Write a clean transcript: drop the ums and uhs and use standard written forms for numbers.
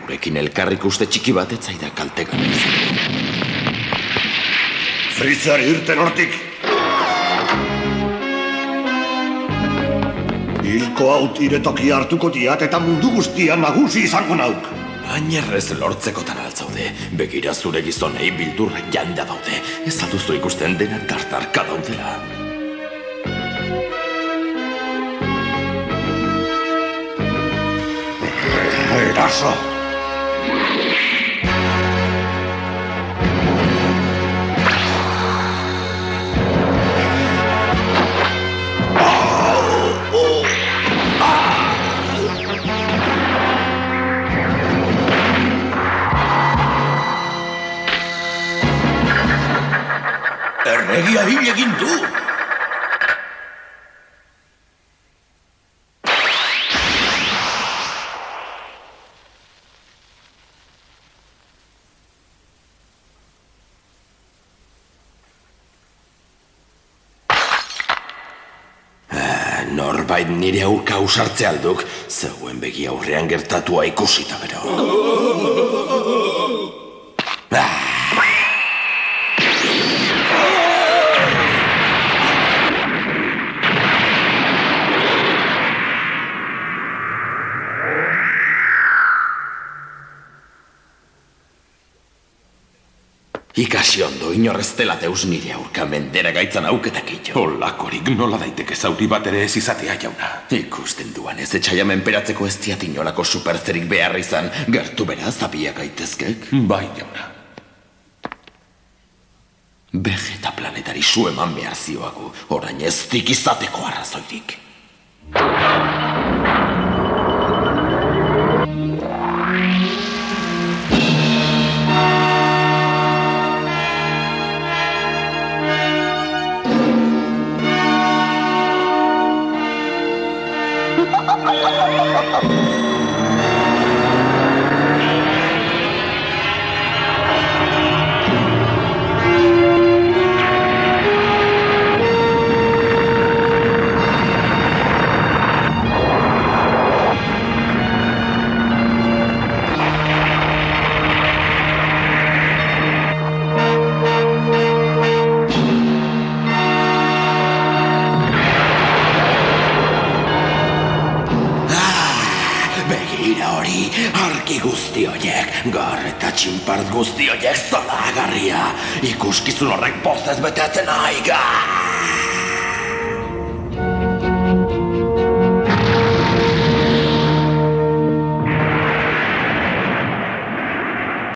Gurekin elkarrik uste txiki bat etzaida kalte garen. Freezer, irten hortik! Hilko haut iretoki hartuko diat eta mundu guztian nagusi izango nauk. Baina errez lortzekotan altzaude. Begira zure gizonei bildurrak janda daude. Ez alduzu ikusten dena tartarka daudela. Eraso! Erregia hil egin du! Norbait nire aurka ausartze alduk, zeuen begi aurrean gertatua ikusita bero. Ikasi ondo, inorrez dela deus nire aurka mendera gaitzan auketak ito. Olakorik nola daiteke zauri bat ere ez izatea, jauna. Ikusten duan ez etxaia menperatzeko ez diat inolako superzerik behar izan, gertu bera zabiak gaitezkek. Bai, jauna. Vegeta planetari su eman behar zioagu, orain ez dik izateko arrazoirik. Arki guzti horiek, gar eta txinpart guzti horiek zalagarria. Ikuskizun horrek pozez beteatzen aiga!